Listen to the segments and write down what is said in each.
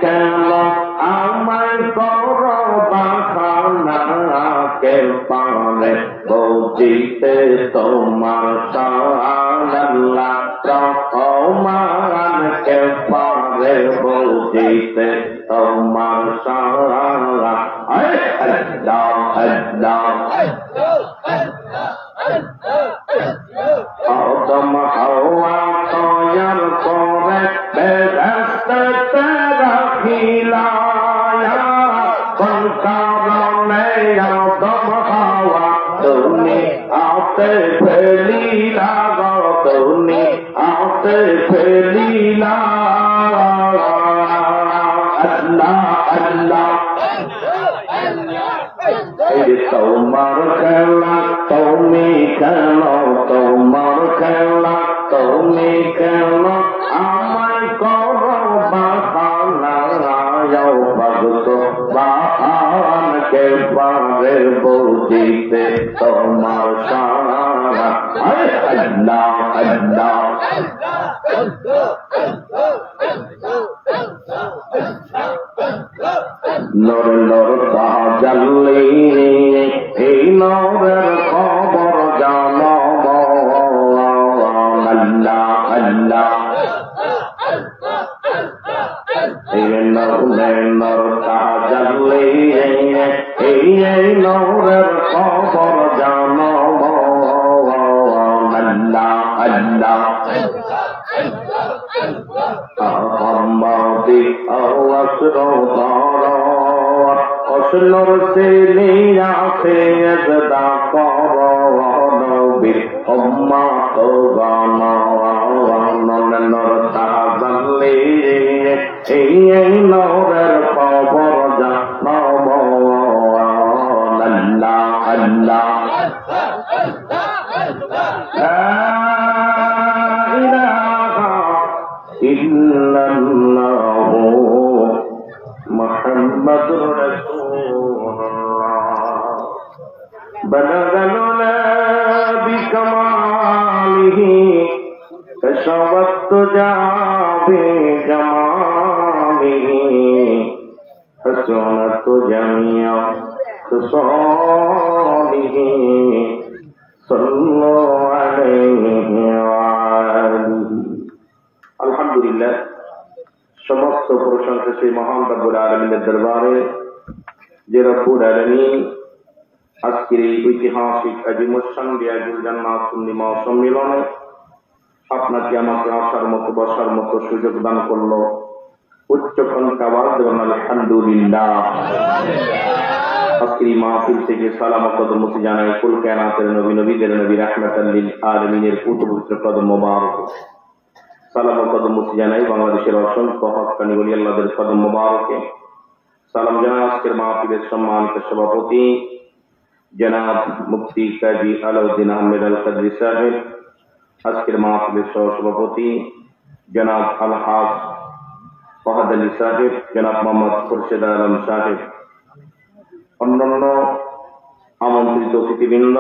কেন আমায় করো বাহানা, কে পারে বুঝিতে তোমার শান আল্লাহ রহমান, কে পারে বুঝিতে তোমার শান। আল্লাহ আল্লাহ আদম হাওয়া তৈয়ার করে বেহেশতে রাখিলা, কোন কারণে আদম হাওয়া তুমি আতে ফেলিলা, তুমি আতে ফেলিলা। আল্লাহ আল্লাহ তোমার খেলা তুমি কেন, তোমার খেলা তুমি কেন আমায় করো বাহানা, ভক্ত বাহান কে পারে বুঝিতে তোমার সারা। আল্লাহ আল্লাহ নর নর তাজাল্লি, এই নরের খবর জানো। আল্লাহ আল্লাহ এই নর তাজাল্লি, এই নরের খবর জানো। আল্লাহ আল্লাহ আহম্মদি অসলর সে নিয়াছে এজদা করো নবীর উম্মত গণ। নর তাজাল্লি, এই নরের খবর জানো। আল্লাহ আল্লাহ লা ইলাহা ইল্লাল্লাহু মুহাম্মাদুর রাসূলুল্লাহ। বালাগাল উলা বিকামালিহি কাশাওয়াত জাবি জামালিহি, হাসানাত জামিয়া খুসালিহি, সাল্লু আলাইহি ওয়া আলিহি। আলহামদুলিল্লাহ, সমস্ত প্রশংসা সেই মহান রব্বুল আলামিনের দরবারে, যে রব্বুল আলামিন আজকের এই ঐতিহাসিক আজিমুসান রিয়াজুল জান্নাত পূর্ণিমা সম্মেলনে আপনাকে আমাকে আসার মতো বসার মতো সুযোগ দান করলো। উচ্চ কণ্ঠে আওয়াজ দেবেন আলহামদুলিল্লাহ। আজকের এই মাহফিল থেকে সালাম ও কদম জানাই কুল কায়নাতের নবী, নবীদের নবী, রাহমাতাল লিল আলামিনের পবিত্র কদম মোবারক। সালাম ও কদম জানাই বাংলাদেশের অসংখ্য হক্কানি ওলি আল্লাহদের কদম মোবারকে। সালাম জানাই আজকের মাহফিলের সম্মানিত সভাপতি জনাব মুফতি কাজী আলাউদ্দিন আহমেদ আল কাদরি সাহেব, আজকের মাহফিলের সহসভাপতি জনাব আলহাজ ফহাদ আলী সাহেব, জনাব মোহাম্মদ খুরশেদ আলম সাহেব, অন্যান্য আমন্ত্রিত অতিথিবৃন্দ,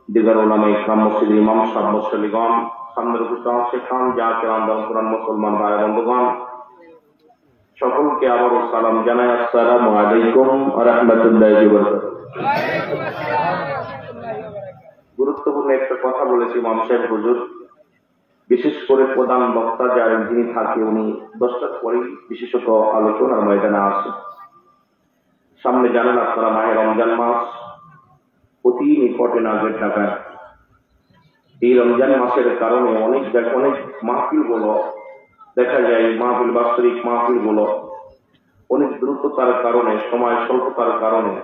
দিগার উলামা ইকরাম, মসজিদের ইমাম সাহেব, মুসল্লিগণ, সামনের উপস্থিত শেখান জাকির আন্দোলন কোরআন মুসলমান ভাই বন্ধুগণ, সকলকে আবারও সালাম জানাই। আসসালামু আলাইকুম ওয়া রাহমাতুল্লাহি ওয়া বারাকাতুহু। গুরুত্বপূর্ণ একটা কথা বলেছি ইমাম সাহেব হুজুর, বিশেষ করে প্রধান বক্তা যারা যিনি থাকে উনি 10টার পরেই বিশেষত আলোচনার ময়দানে আসেন। সামনে জানেন আপনারা মাহে রমজান মাস অতি নিকটে নাগের ঢাকায়। এই রমজান মাসের কারণে অনেক মাহফিল গুলো দেখা যায়, মাহফিল বাস্তবিক মাহফিল গুলো অনেক দ্রুততার কারণে, সময় স্বল্পতার কারণে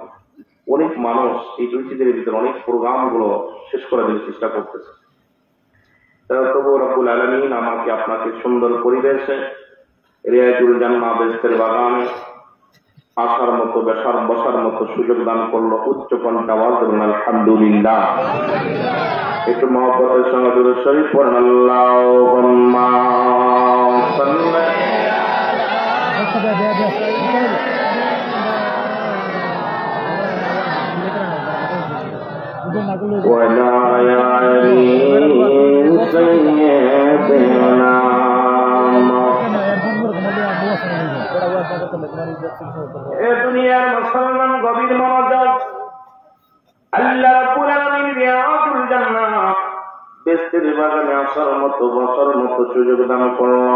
অনেক মানুষ এই 2 দিনের ভিতরে অনেক প্রোগ্রাম গুলো শেষ করে দেওয়ার চেষ্টা করতেছে। তবু রব্বুল আলামিন আমাকে আপনাকে সুন্দর পরিবেশে রিয়াজুল জান্নাহ বেহেশতের বাগানে আসার মতো বসার মতো সুযোগ দান করলো। উচ্চ কণ্ঠে আওয়াজ দেবেন আলহামদুলিল্লাহ। একটু মহব্বতের সঙ্গে দুরূদ শরীফ পড়েন। আল্লাহুম্মা সাল্লি ওয়ালা আলি সাইয়্যিদিনা এ দুনিয়ার মুসলমান গভীর মনোযোগ। আল্লাহ রাব্বুল আলামিন রিয়াদুল জান্নাহ বেহেশতের বাগানে আসার মতো বসার মতো সুযোগ দান করল।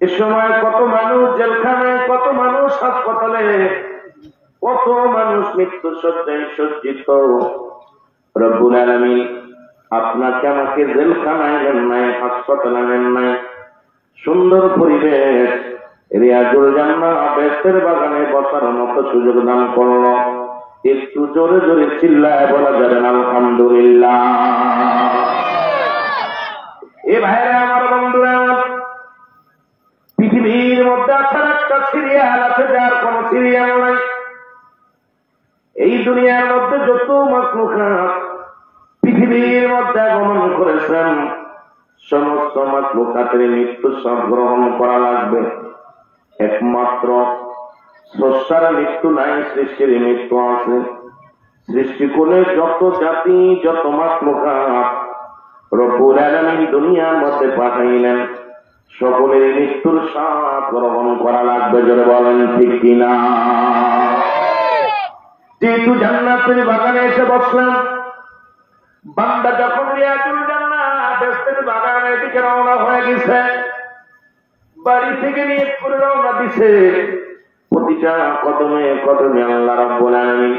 এ সময় কত মানুষ জেলখানায়, কত মানুষ হাসপাতালে, কত মানুষ মৃত্যু শয্যায় সজ্জিত। রব্বুল আলামিন আপনাকে আমাকে জেলখানায় নেন নাই, হাসপাতালে নেন নাই, সুন্দর পরিবেশ রিয়াদুল জান্নাহ বেহেশতের বাগানে বসার মতো সুযোগ দান করল। একটু জোরে জোরে চিল্লায় বলা যাবে না আলহামদুলিল্লাহ। এ ভাইরা আমার, বন্ধুরা আমার, পৃথিবীর মধ্যে আসার একটা সিরিয়াল আছে যার কোন সিরিয়াল নাই। এই দুনিয়ার মধ্যে যত মাখলুকাত পৃথিবীর মধ্যে আগমন করেছেন, সমস্ত মাখলুকাতের মৃত্যু সব গ্রহণ করা লাগবে। একমাত্র স্রষ্টার মৃত্যু নাই, সৃষ্টির মৃত্যু আছে। সৃষ্টি করে যত জাতি, যত মাখলুকাত রব্বুল আলামিন দুনিয়ার মধ্যে পাঠাইলেন, সকলের মৃত্যুর স্বাদ গ্রহণ করা লাগবে। জোরে বলেন ঠিক কিনা? যেহেতু জান্নাতের বাগানে এসে বসলাম, বান্দা যখন রিয়াদুল জান্নাহ বেহেশতের বাগানের দিকে রওনা হয়ে গেছে, বাড়ি থেকে নিয়ে করে রওনা দিছে, প্রতিটা কদমে কদমে আল্লাহ রাব্বুল আলামিন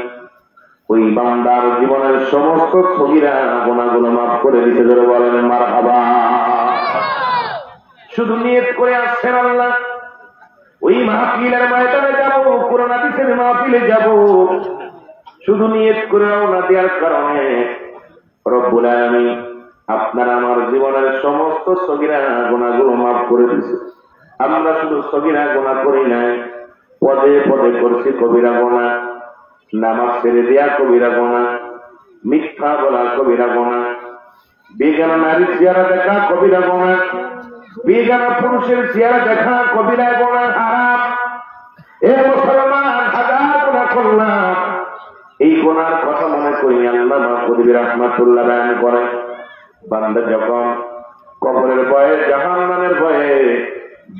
ওই বান্দার জীবনের সমস্ত সগীরা গুনাহগুলো মাফ করে দিতে। ধরে বলেন মারহাবা। শুধু নিয়ত করে আসছেন আল্লাহ ওই মাহফিলের ময়দানে যাব, কোরআন হাদিসের মাহফিলে যাব, শুধু নিয়ত করে রওনা দেওয়ার কারণে রব্বুল আলামিন আপনার আমার জীবনের সমস্ত সগীরা গুনাহগুলো মাফ করে দিয়েছে। আমরা শুধু সগীরা গুনাহ করি নাই, পদে পদে করছি কবিরা গুনাহ। নামাজ ছেড়ে দেয়া কবিরা গুনাহ, মিথ্যা বলা কবিরা গুনাহ, বেগানা নারীর চেহারা দেখা কবিরা গুনাহ, বেগানা পুরুষের চেহারা দেখা কবিরা গুনাহ হারাম। এ মুসলমান, হাজার গুনাহ করলাম, এই গুনার কথা মনে করি আল্লাহ মাহফুজ রাহমাতুল্লাহ বয়ান করে, বান্দা যখন কবরের ভয়ে, জাহান্নামের ভয়ে,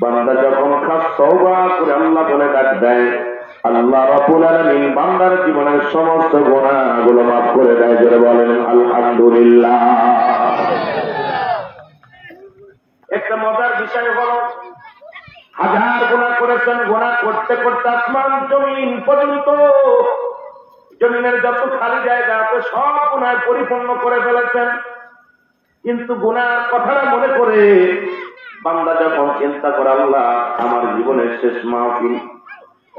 বান্দা যখন খাস তওবা করে আল্লাহ বলে ডাক দেয়, আল্লাহ রাব্বুল আলামিন বান্দার জীবনের সমস্ত গুনাহগুলো মাফ করে দেয়। জোরে বলেন আলহামদুলিল্লাহ। একটা মজার বিষয় হলো, হাজার গুনাহ করেছেন, গুনাহ করতে করতে আসমান জমিন পর্যন্ত, জমিনের যত খালি জায়গা আছে সব গুনায় পরিপূর্ণ করে ফেলেছেন। কিন্তু গুনার কথাটা মনে করে বান্দা যখন চিন্তা করে, আল্লাহ আমার জীবনের শেষ মাহফিল,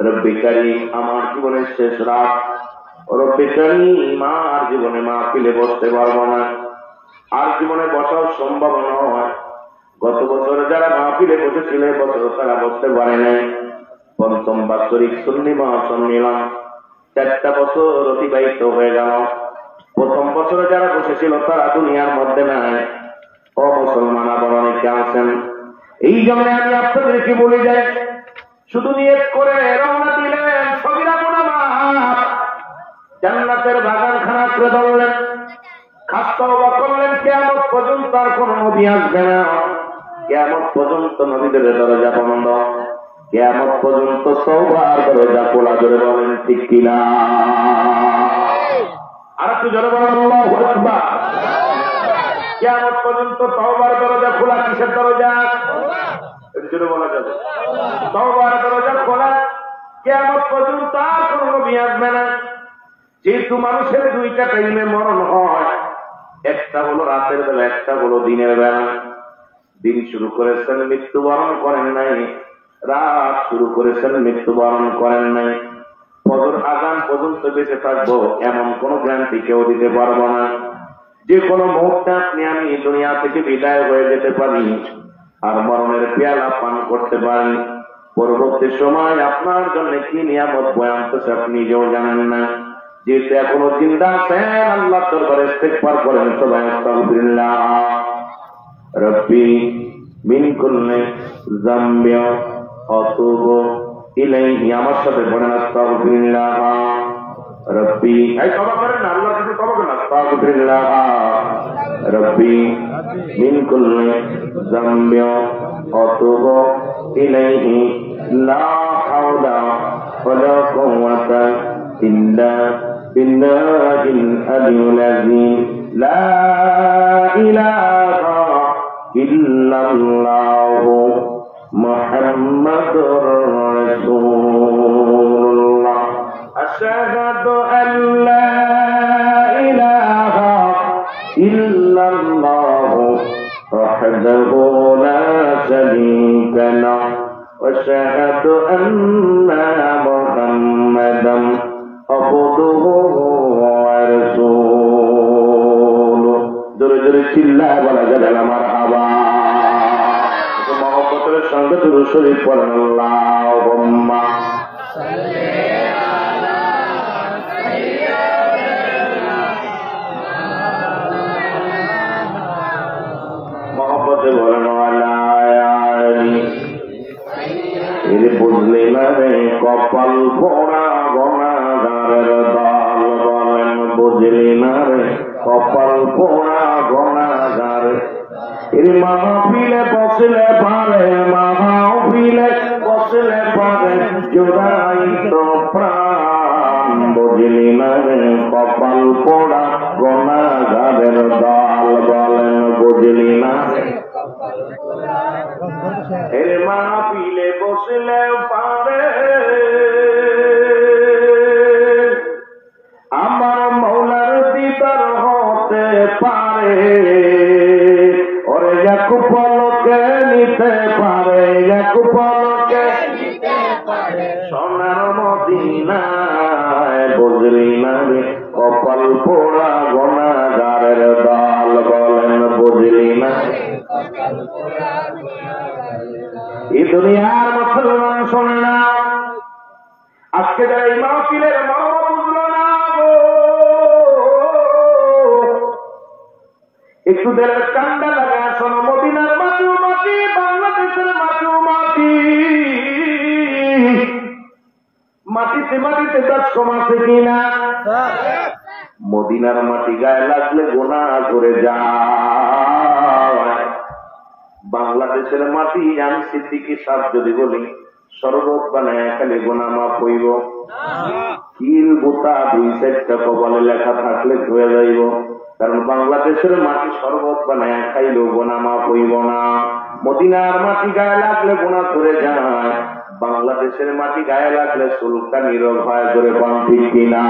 রব্বি কারীম আমার জীবনের শেষ রাত, রব্বি কারীম আর জীবনে মাহফিলে বসতে পারবো না, আর জীবনে বসাও সম্ভব নয়। গত বছর যারা মাহফিলে বসেছিল বছর তারা বসতে পারে নাই। পঞ্চম বাৎসরিক সুন্নি মহাসন নিলাম, 4টা বছর অতিবাহিত হয়ে গেল। প্রথম বছরে যারা বসেছিল তারা দুনিয়ার মধ্যে নাই। ও মুসলমান, আবার অনেকে আছেন। এই জন্য আমি আপনাদেরকে বলে যাই, শুধু নিয়ত করে রওনা দিলেন, সগীরা গুনাহ মাফ, জান্নাতের বাগানখানা করে ধরলেন, খাস তওবা করলেন, কিয়ামত পর্যন্ত আর কোন নবী আসবে না, কিয়ামত পর্যন্ত নবীদের দরজা বন্ধ, কিয়ামত পর্যন্ত তওবার দরজা খোলা। জোরে বলেন ঠিক কিনা? আর একটু জোরে বলেন আল্লাহু আকবার। কিয়ামত পর্যন্ত তওবার দরজা খোলা। কিসের দরজা? একটু জোরে বলা যাবে? তওবার দরজা খোলা, কিয়ামত পর্যন্ত আর কোন নবী আসবে না। যেহেতু মানুষের 2টা টাইমে মরণ হয়, একটা হলো রাতের বেলা, একটা হলো দিনের বেলা। দিন শুরু করেছেন, মৃত্যুবরণ করেন নাই, রাত শুরু করেছেন, মৃত্যুবরণ করেন নাই। ফজর আযান পর্যন্ত বেঁচে থাকবো এমন কোন গ্যারান্টি কেউ দিতে পারবো না। যে কোনো মুহূর্তে আপনি আমি দুনিয়া থেকে বিদায় হয়ে যেতে পারি, আর মরণের পেয়ালা পান করতে পারি। পরবর্তী সময় আপনার জন্য কি নিয়ামত বয়ে আনতেছে আপনি নিজেও জানেন না। যেহেতু এখনো জিন্দা আছেন, আল্লাহর দরবারে ইস্তিগফার করেন সবাই। আস্তাগফিরুল্লাহ রব্বি মিন কুল্লি যামবিন আতুবু ইলাইহি। আমার সাথে বলেন আস্তাগফিরুল্লাহ রব্বি। এই তওবা করেন না, আল্লাহর কাছে তওবা করেন। আস্তাগফিরুল্লাহ রব্বি মিন কুল্লি যামবিন আতুবু ইলাইহি লা হাওলা ওয়ালা কুওয়াতা ইল্লা বিল্লাহিল আলিয়্যিল আযীম লা ইলাহা ইল্লাল্লাহু মুহাম্মাদুর রাসূলুল্লাহ আশহাদু আল্লা ইলাহা ইল্লাল্লাহু ওয়াহদাহু লা শারীকা লাহু ওয়া আশহাদু আন্না মুহাম্মাদান আবদুহু ওয়া রাসূলুহু জোরে জোরে চিল্লায় বলা যাবে না মারহাবা মহব্বতের সঙ্গে দুরূদ শরীফ পড়েন আল্লাহুম্মা সাল্লি আলা সাইয়্যিদিনা মহব্বতে বলেন আলা আলি এর বুঝলে না রে কপাল পোড়া গুনাহগারের দল বলেন বুঝলি না রে কপাল পোড়া গুনাহগার এর মাহফিলে বসলে পারে মাহফিলে বসলে পারে জোড়াই তো প্রাণ বুঝলি না রে কপাল পোড়া গুনাহগারের দল বলেন বুঝলি না এর মাহফিলে বসলে পারে আমার মৌলার দিদার হতে পারে ওরে এক পলকে নিতে পারে এক পলকে নিতে পারে সোনার মদিনায় বুঝলি না রে কপাল পোড়া গুনাহগারের দল বলেন বুঝলি না এই দুনিয়ার মুসলমান শোনে না আজকে যারা এই মাহফিলের মর্ম বুঝলো না একটু দেড়ের কান্ডা লাগা শোনো মদিনার মাটিও মাটি বাংলাদেশের মাটিও মাটি মাটিতে মাটিতে দাস কমাছে কিনা মদিনার মাটি গায়ে লাগলে গুনাহ করে যায় বাংলাদেশের মাটি আমি সিদ্দিকী সাহেব যদি বলি শরবত বানায় খালি গুনাহ মাফ হইব কিল গোটা 2-4টা কপালে লেখা থাকলে ধুয়ে যাইব কারণ বাংলাদেশের মাটি শরবত বানায় খাইলেও গুনাহ মাফ হইব না মদিনার মাটি গায়ে লাগলে গুনাহ করে যায় বাংলাদেশের মাটি গায়ে লাগলে সুলকানি রোগ হয় ধরে পান ঠিক কিনা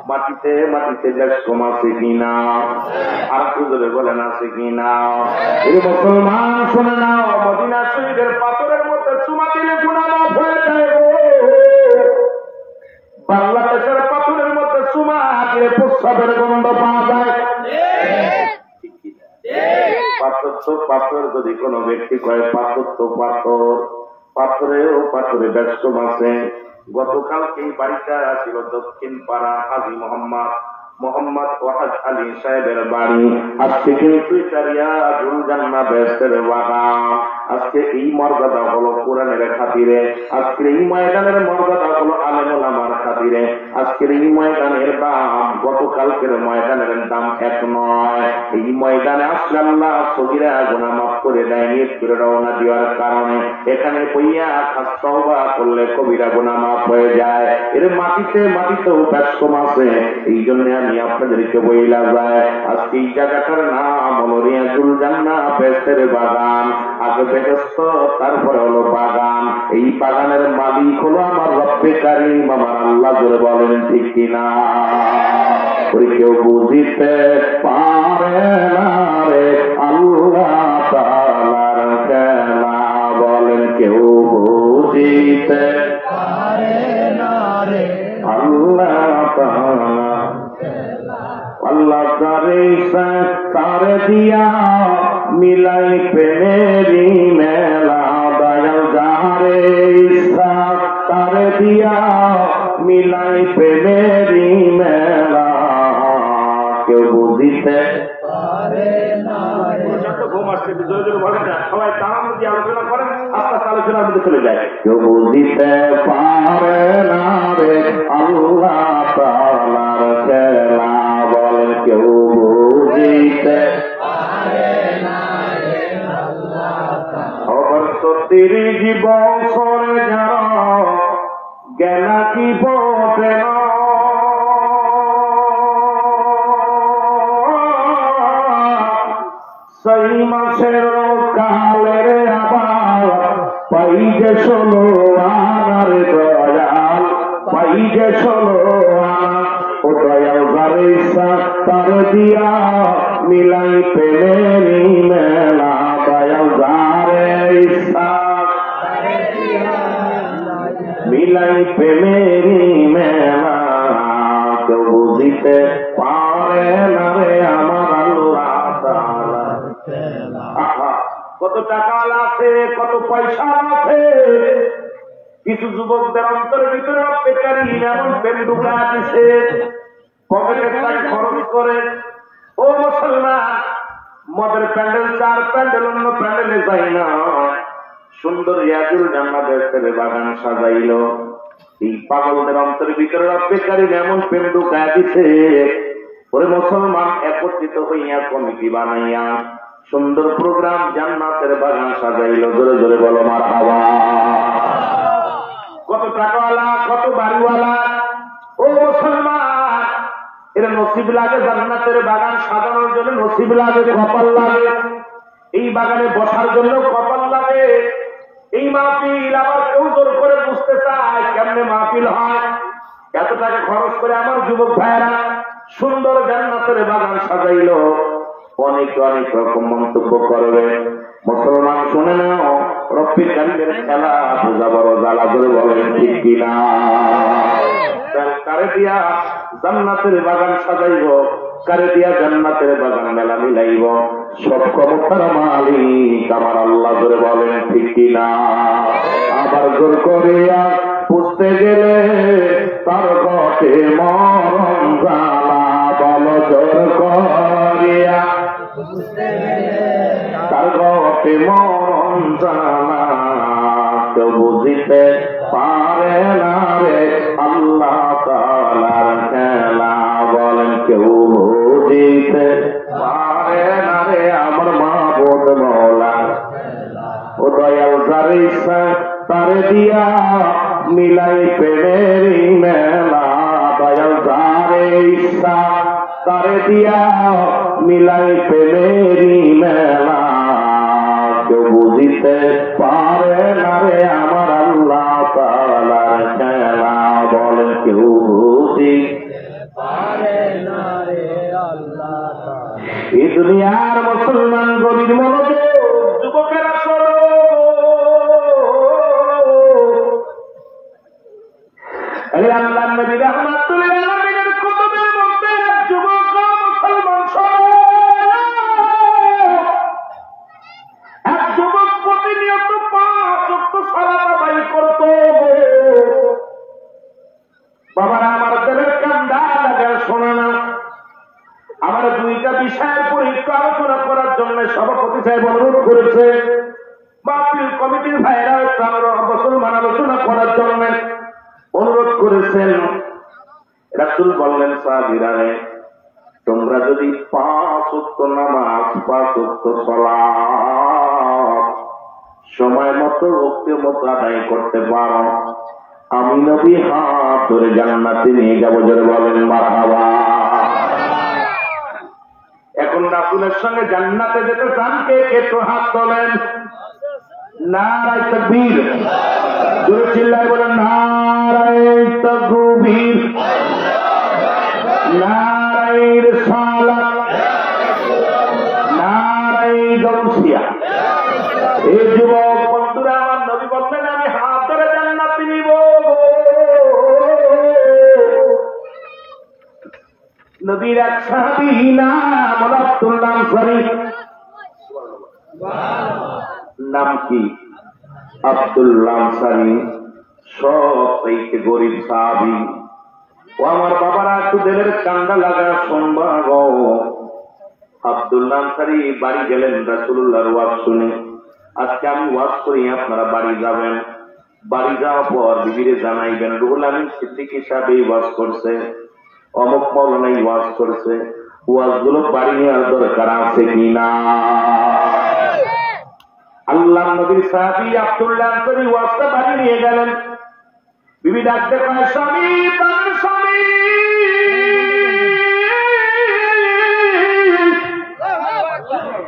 মাটিতে মাটিতে দেশ কমাছে কিনা আর ধরে বলেন আছে কিনা এই মুসলমান শোনে না মদিনা শরীফের পাথরের মধ্যে চুমা দিলে গুনাহ মাফ হয়ে যায় বাংলাদেশের পাথরের মধ্যে চুমা দিলে প্রস্রাবের গন্ধ পাওয়া যায় পাথর যদি কোনো ব্যক্তি কয় পাথর তো পাথর পাথরেও পাথরে ব্যস্ত আছে গতকালকে এই বাড়িটা ছিল দক্ষিণ পাড়া হাজী মোহাম্মদ ওয়াহাদ আলী সাহেবের বাড়ি আজকে কিন্তু রিয়াজুল জান্নাহ বেহেশতের বাগান আজকে এই মর্যাদা হলো কোরআনের খাতিরে আজকের এই ময়দানের মর্যাদা হলো আলেম ওলামার খাতিরে আজকের এই ময়দানের দাম গতকালকের ময়দানের দাম এক নয় এই ময়দানে আসলে আল্লাহ সগীরা গুনাহ মাফ করে দেয় নিয়ত করে রওনা দেওয়ার কারণে এখানে বইয়া খাস তওবা করলে কবিরা গুনাহ মাফ হয়ে যায় এর মাটিতেও ব্যস কম আছে এই জন্য আমি আপনাদেরকে বইলা যায় আজকে এই জায়গাটার নাম হলো রিয়াজুল জান্নাহ বেহেশতের বাগান আগে বেহেশত তারপরে হলো বাগান এই বাগানের মালিক হলো আমার রব্বে কারীম আমার আল্লাহ জোরে বলেন ঠিক কিনা ওই কেউ বুঝিতে পারে না রে আল্লাহ তাআলার খেলা বলেন কেউ বুঝিতে পারে না রে আল্লাহ তাআলা আল্লাহ তারে দিয়া মিলাই প্রেমেরি মেলা দয়াল যারে ইচ্ছা তারে দিয়া মিলাই প্রেমেরি মেলা কেউ বুঝিতে পারে না ঘুম আসছে সবাই তার দিয়ে আলোচনা করেন আপনার আলোচনার মধ্যে চলে যায় কেউ বুঝিতে পারে না রে আল্লাহ তাআলার খেলা বলেন কেউ বুঝিতে পারে না রে আল্লাহ তাআলা 30 বছরে যারা জ্ঞানা কি বটে না, সেই মাসের কালের আবার পাই যে 16 আনার দয়াল, পাই যে 16 আনা। ও দয়াল যারে ইচ্ছা তার দিয়া মিলাই প্রেমেরই মেলা, দয়াল যারে ইচ্ছা মিলাই প্রেমেরই মেলা, কেউ বুঝিতে পারে না রে আমার আল্লাহ তাআলা। কত টাকা আছে, কত পয়সা আছে, কিছু যুবকদের অন্তরের ভিতরে বেকারি এমন প্রেম ঢুকা দিছে, পকেটের টাকা খরচ করে। ও মুসলমান, মদের প্যান্ডেল 4 প্যান্ডেল অন্য প্যান্ডেলে যাই না, সুন্দর ইয়াজুল জান্নাতের বাগান সাজাইল। এই পাগলদের অন্তরের ভিতরে বেকারি এমন প্রেম ঢুকা দিছে। ওরে মুসলমান, একত্রিত হইয়া কমিটি বানাইয়া সুন্দর প্রোগ্রাম জান্নাতের বাগান সাজাইল। জোরে জোরে বলো মারহাবা। কত টাকাওয়ালা, কত বাড়িওয়ালা। ও মুসলমান, এর নসিব লাগে জান্নাতের বাগান সাজানোর জন্য, নসিব লাগে, কপাল লাগে। এই বাগানে বসার জন্য কপাল লাগে। এই মাহফিল আবার কেউ জোর করে বুঝতে চায় কেমনে মাহফিল হয়। এত টাকা খরচ করে আমার যুবক ভাইয়েরা সুন্দর জান্নাতের বাগান সাজাইল। অনেক অনেক রকম মন্তব্য করবে। মুসলমান শুনে নাও, রব্বি কারিমের খেলা বোঝা বড় জ্বালা, করে বলেন ঠিক কিনা? কারে দিয়া জান্নাতের বাগান সাজাইব, কারে দিয়া জান্নাতের বাগান মেলা মিলাইব, সব ক্ষমতার মালিক আমার আল্লাহ, করে বলেন ঠিক কিনা? আবার জোর করিয়া বুঝতে গেলে তার ঘটে মরণ জ্বালা, বল জোর করিয়া তার ঘটে মরণ জ্বালা, কেউ বুঝিতে পারে না রে আল্লাহ তাআলার খেলা, বলেন কেউ বুঝিতে পারে না রে আমার মাবুদ মওলা। ও দয়াল যারে ইচ্ছা তারে দিয়া মিলাই প্রেমেরই মেলা, দয়াল যারে ইচ্ছা তারে দিয়া মিলাই প্রেমেরই মেলা, কেউ বুঝিতে পারে না রে আমার আল্লাহ তাআলার খেলা, বলেন কেউ বুঝিতে পারে না রে আল্লাহ তাআলা। এই দুনিয়ার মুসলমান গভীর মনোযোগ, যুবকেরা শোনো, আল্লাহর নবী রাহমাতুল্লিল আলামিনের কুতুবের মধ্যে যুবক মুসলমান শোনো, এক যুবক প্রতিনিয়ত 5 ওয়াক্ত সালাত আদায় করত। বাবারা, আমার দেলের কান্দা লাগা শোনা না। আমার 2টা বিষয়ের পরীক্ষা আলোচনা করার জন্য সভাপতি সাহেব অনুরোধ করেছে, মাহফিল কমিটির ভাইরা মুসলমান আলোচনা করার জন্য অনুরোধ করেছেন। রাসূল বললেন, সাহাবীরা, তোমরা যদি 5 ওয়াক্ত নামাজ, 5 ওয়াক্ত সালাত সময় মতো ওক্তের মতো আদায় করতে পারো, আমি নবী হাত ধরে জান্নাতে নিয়ে যাবো। জোরে বলেন মারহাবা। এখন রাসূলের সঙ্গে জান্নাতে যেতে চান কে? একটু হাত তোলেন। নারায়ে তাকবীর। জোরে চিল্লায় বলেন নারায়ে তাকবীর, নারায়ে রিসালাত, নারায়ে গাউসিয়া। এই যুবক বন্ধুরা, আমার নবী বললেন আমি হাত ধরে জান্নাতে নিব। নবীর এক সাহাবী নাম আব্দুল্লাহ আনসারী। নাম কি? আব্দুল্লাহ আনসারী, সবচেয়ে গরিব সাহাবী। ও আমার বাবারা, একটু দিলের কান্দা লাগা শুনবা গো। আব্দুল্লাহ আনসারী বাড়ি গেলেন রাসূলুল্লাহর ওয়াজ শুনে। আজকে আমি ওয়াজ করি, আপনারা বাড়ি যাবেন। বাড়ি যাওয়ার পর বিবিরে জানাইবেন রুহুল আমিন সিদ্দিকী সাহেব এই ওয়াজ করছে, অমুক মাওলানা এই ওয়াজ করছে। ওয়াজগুলো বাড়ি নেওয়ার দরকার আছে কিনা? আল্লাহ নবীর সাহাবী আব্দুল্লাহ আনসারী ওয়াজটা বাড়ি নিয়ে গেলেন। বিবি ডাকতে কয়, স্বামী প্রাণ স্বামী,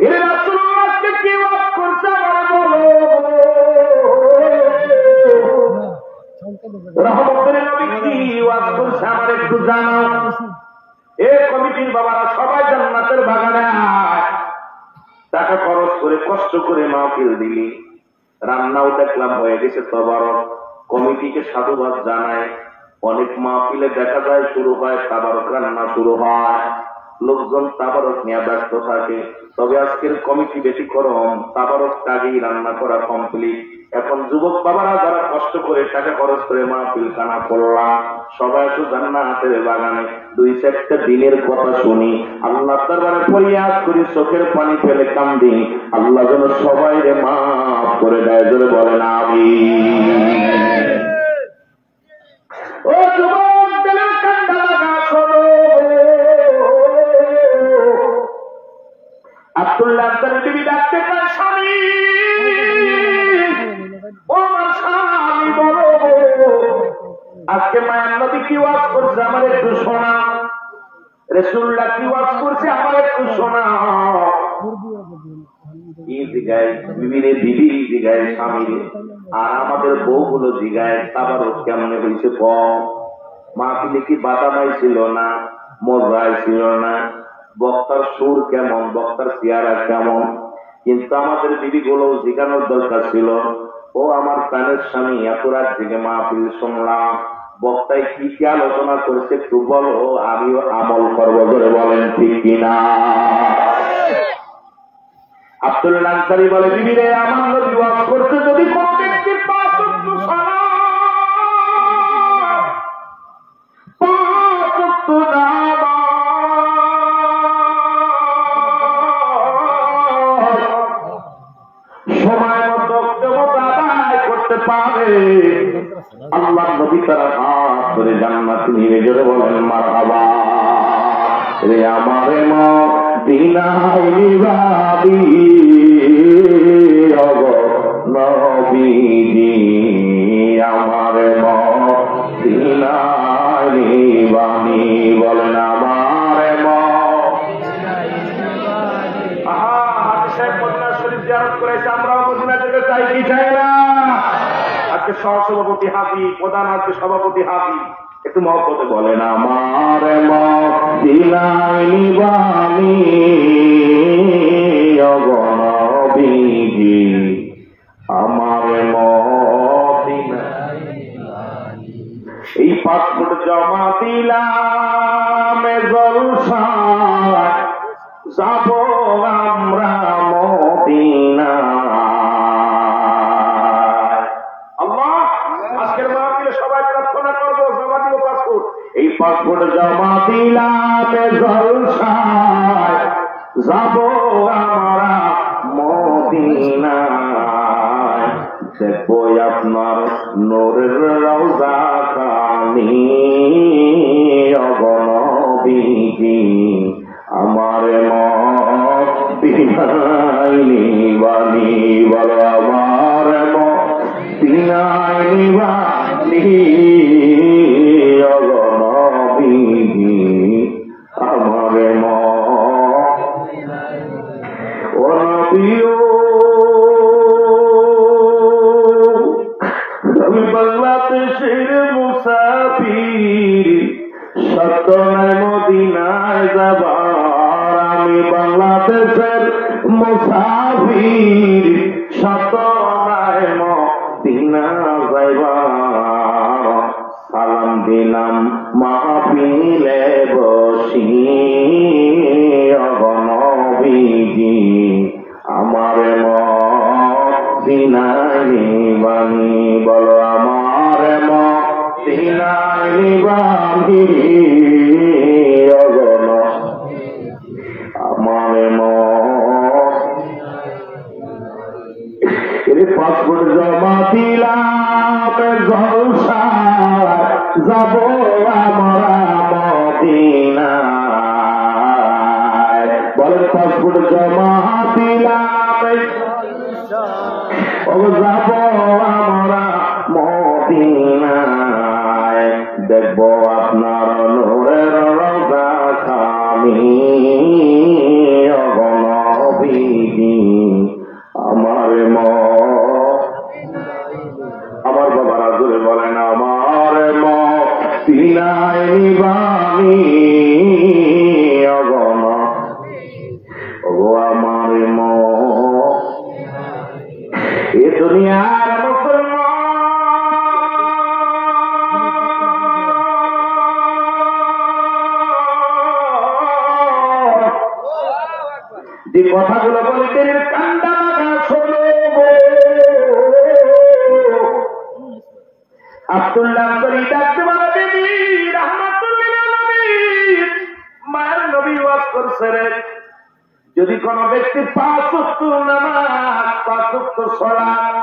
এর রাসূলুল্লাহকে কি ওয়াজ করছে আমার বলো, রহমতের নবী কি ওয়াজ করছে আমার একটু জানাও। এ কমিটির বাবারা সবাই জান্নাতের বাগানে আয়, টাকা খরচ করে কষ্ট করে মাহফিল দিলি, রান্নাও দেখলাম হয়ে গেছে তবারক। কমিটিকে সাধুবাদ জানায়। অনেক মাহফিলে দেখা যায় শুরু হয় তাবারক রান্না শুরু হয়, লোকজন তাবারক নিয়ে ব্যস্ত থাকে। তবে আজকের কমিটি ব্যতিক্রম, তাবারক কাজেই রান্না করা কমপ্লিট। এখন যুবক বাবারা যারা কষ্ট করে টাকা খরচ করে মাহফিল খানা করলাম, সবাই তো জান্নাতের বাগানে। 2-4টা দিনের কথা শুনি, আল্লাহ দরবারে ফরিয়াদ করি, চোখের পানি ফেলে কান্দি, আল্লাহ যেন সবাই রে মাফ করে দেয়। জোরে বলেন আমিন। ও যুবক দিলের কান্ডা লাগা শোনো, আব্দুল্লাহ আনসারী বিবি ডাকতে কয়, স্বামী ও আমার স্বামী বলো, আজকে মায়ের নবী কি ওয়াজ করছে আমার একটু শোনা, রাসূলুল্লাহ কি ওয়াজ করছে আমার একটু শোনা। কি জিগায় বিবিরে, বিবি জিগায় স্বামীরে, আর আমাদের বউগুলো জিগায় তাবারক কেমনে হয়েছে কম। মাহফিলে কি বাদামাই ছিল না, মজাই ছিল না, বক্তার সুর কেমন, বক্তার চেহারা কেমন। কিন্তু আমাদের বিবি গুলো জিগানোর দরকার ছিল, ও আমার প্রাণের স্বামী এত রাত জেগে মাহফিল শুনলাম, বক্তায় কি কি আলোচনা করেছে একটু বলো, আমিও আমল করবো। করে বলেন ঠিক কিনা? আব্দুল্লাহ আনসারী বলে, বিবি রে আমার নবী ওয়াজ করছে, যদি কোন ব্যক্তির পাঁচ ওয়াক্ত সালাত, 5 ওয়াক্ত নামাজ সময় মতো আদায় করতে পারে, আল্লাহ নবী তারা হাত ধরে জান্নাতে নিয়ে জোরে বলেন মারহাবা। রে আমারে মদিনায় নিবাবি অগ নবীজি, আমারে মদিনায় নিবাবি, বলেন আমারে মদিনায় নিবাবি। আহা, হাজী সাহেব মদিনা শরীফ জিয়ারত করেছে, আমরাও মদিনা যেতে চাই কি চাই না? আজকে সহসভাপতি হাফি, প্রধান আজকে সভাপতি হাফি, একটু মহব্বতে বলেন আমার মদিনায় নিবানি অগনবীজি, আমার মদিনায় নিবানি। এই পাসপোর্ট জমা দিলাম জলসায়, যাব আমরা মদিনা। এই পাসপোর্ট জমা দিলাম জলসায়, যাব আমরা মদিনায়, দেখবো আপনার নূরের রওজা খানি অগনবীজি, আমার মদিনায় নিবানি, বলো আমার মদিনায় নিবানি অগনবীজি, আমার ও নবী, আমি বাংলাদেশের মুসাফির, সত্য মদিনায় যাবার, আমি বাংলাদেশের মুসাফির, সত্য মদিনা যাইবার, সালাম দিলাম মাহফিলে বসি অগনবীজি, আমার মদিনায় নিবানি, বলো আমার মদিনায় নিবানি অগন, আমার পাসপোর্ট জমা দিলাম জলসায়, যাব আমরা মদিনায়, বলেন পাসপোর্ট জমা দিলাম ও যাব আমরা মদিনায়, দেখব আপনার নূরের রওজা খানি। অগণবিধি আমার আমার বাবারা জোরে বলেন, আমার মদিনায় নিবানি। অগণ ও আমার এ দুনিয়ার যে কথাগুলো বলতেন কান্দা শোনো। আব্দুল্লাহ ডাকতে বলে, দেবী রাহমাতুল্লিল আলামিন, মায়ের নবী ওয়াজ করছে রে, যদি কোন ব্যক্তি 5 ওয়াক্ত নামাজ 5 ওয়াক্ত সালাত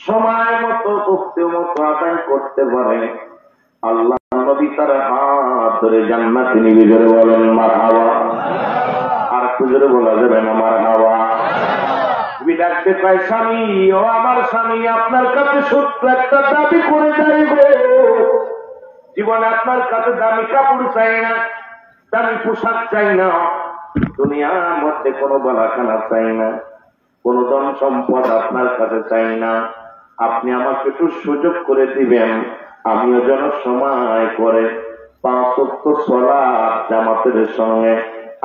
সময় মতো মতো আদায় করতে পারে, আল্লাহ নবী তার হাত ধরে জান্নাতে নিয়ে যাবে। বলেন মারহাবা। আর খুঁজে বলা যাবে না মারহাবা। তুমি ডাকতে পাই, স্বামী ও আমার স্বামী, আপনার কাছে সত্য একটা দাবি করে যাইব। জীবনে আপনার কাছে দামি কাপড় চাই না, দামি পোশাক চাই না, দুনিয়ার মধ্যে কোনো বালাখানা চাই না, কোন ধন সম্পদ আপনার কাছে চাই না। আপনি আমাকে একটু সুযোগ করে দিবেন, আমিও যেন সময় করে 5 ওয়াক্ত সালাত জামাতের সঙ্গে,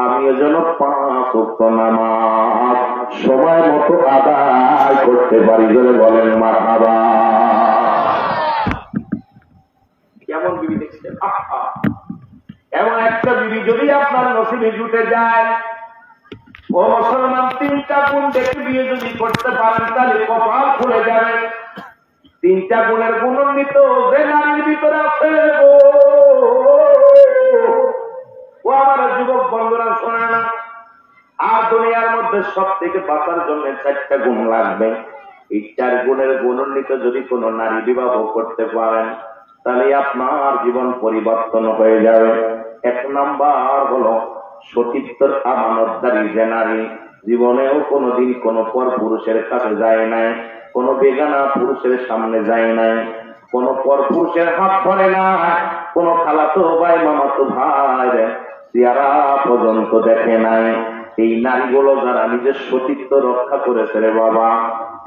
আমিও যেন 5 ওয়াক্ত নামাজ সময় মতো আদায় করতে পারি। বলে বলেন মারহাবা। কেমন বিবি দেখছেন? এমন একটা বিবি যদি আপনার নসিবে জুটে যায়, ও মুসলমান, 3টা গুণ দেখে বিয়ে যদি করতে পারেন তাহলে কপাল খুলে যাবে। 3টা গুণের গুণান্বিত যে নারীর ভিতরে আছে, ও আমার যুবক বন্ধুরা শোনে না, আর দুনিয়ার মধ্যে সব থেকে বাঁচার জন্য 4টা গুণ লাগবে। এই 4 গুণের গুণান্বিত যদি কোন নারী বিবাহ করতে পারেন তাহলে আপনার জীবন পরিবর্তন হয়ে যাবে। 1 নাম্বার হলো সতীত্বর আমানতদারী যে নারী, জীবনেও কোনোদিন কোনো পর পুরুষের কাছে যায় নাই, কোন বেগানা পুরুষের সামনে যায় নাই, কোন পর পুরুষের হাত ধরে না, কোন খালাতো ভাই মামাতো ভাই চেহারা পর্যন্ত দেখে নাই। এই নারীগুলো যারা নিজের সতীত্ব রক্ষা করেছে রে বাবা,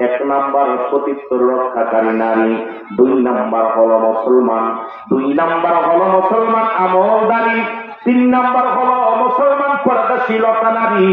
1 নাম্বার সতীত্ব রক্ষাকারী নারী। 2 নাম্বার হলো মুসলমান, 2 নাম্বার হলো মুসলমান আমলদারী, 3 নাম্বার হলো মুসলমান পর্দাশীলতা নারী,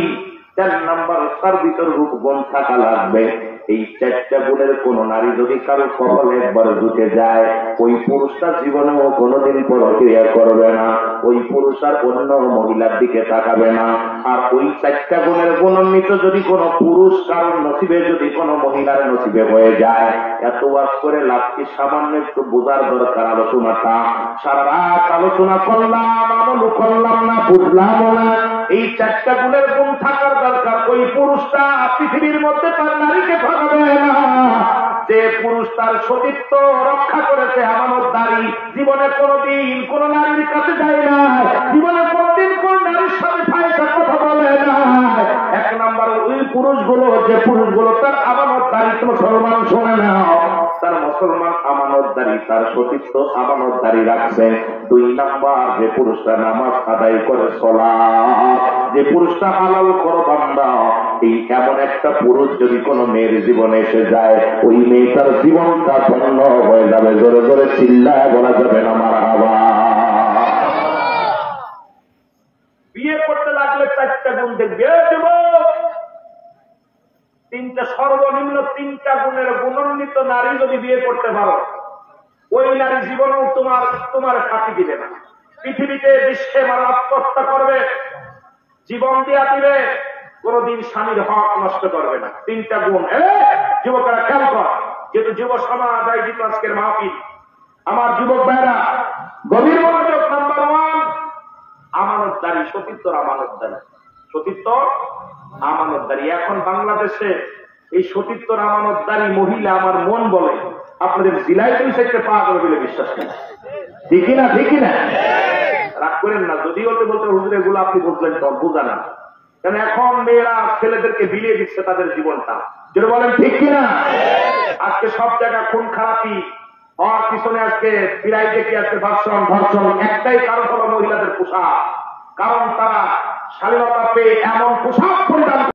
4 নাম্বার তার ভিতর রূপগুণ থাকা লাগবে। এই 4টা গুণের কোন নারী যদি কারো কপালে একবার ঢুকে যায়, ওই পুরুষটা জীবনেও কোনোদিন প্রক্রিয়া করবে না, ওই পুরুষ আর অন্য মহিলার দিকে তাকাবে না। আর ওই 4টা গুণের গুণান্বিত যদি কোন পুরুষ কারণ নসিবে যদি কোন মহিলার নসিবে হয়ে যায়, এত ওয়াজ করে লাভ কি? সামান্য একটু বোঝার দরকার আলোচনাটা। সারা রাত আলোচনা করলাম, আমল করলাম না, বুঝলাম না। এই 4টা গুণের গুণ থাকার দরকার। ওই পুরুষটা পৃথিবীর মধ্যে তার নারীকে ভাগাবে না। যে পুরুষ তার সতীত্ব রক্ষা করেছে, আমানতদারী, জীবনে কোনদিন কোন নারীর কাছে যায় না, জীবনে কোনদিন কোন নারীর সাথে ফায়সা কথা বলে না। 1 নাম্বার ওই পুরুষগুলো, যে পুরুষগুলো তার আমানতদারী, মুসলমান শোনে না, তার মুসলমান আমানতদারী, তার সতীত্ব আমানতদারী রাখছে। 2 নাম্বার যে পুরুষটা নামাজ আদায় করে সালাত, যে পুরুষটা হালাল করো বান্দা, এই এমন একটা পুরুষ যদি কোন মেয়ের জীবনে এসে যায়, ওই মেয়েটার জীবনটা ধন্য হয়ে যাবে। জোরে জোরে চিল্লায় বলা যাবে না মারহাবা। বিয়ে করতে লাগলে 4টা গুণ দেখবে যুবক, 3টা সর্বনিম্ন 3টা গুণের গুণান্বিত নারী যদি বিয়ে করতে পারো, ওই নারী জীবনেও তোমার ফাঁকি দিবে না। পৃথিবীতে বিশ্বে মারা আত্মহত্যা করবে, জীবন দিয়া দিবে, কোনদিন স্বামীর হক নষ্ট করবে না। 3টা গুণ। যুবকেরা খেয়াল কর, যেহেতু যুব সমাজ আয়োজিত আজকের মাহফিল, আমার যুবক ভাইরা গভীর মনোযোগ। নাম্বার 1 আমানতদারী, সতীত্বর আমানতদারী, সতীত্ব আমানতদারী। এখন বাংলাদেশে এই সতীত্বর আমানতদারী মহিলা আমার মন বলে আপনাদের জেলায় 2-4টা পাওয়া যাবে বলে বিশ্বাস করেন। ঠিকই না? ঠিকই না? রাগ করেন না, যদিও বলতে হুজুর এগুলো আপনি বুঝলেন তো, বুঝা না। কারণ এখন মেয়েরা ছেলেদেরকে বিলিয়ে দিচ্ছে তাদের জীবনটা। যেটা বলেন ঠিক কিনা? আজকে সব জায়গায় খুন খারাপি হওয়ার পিছনে আজকে বিরাই দেখি আজকে ধর্ষণ ধর্ষণ একটাই কারণ হলো মহিলাদের পোশাক। কারণ তারা স্বাধীনতা পেয়ে এমন পোশাক পরিধান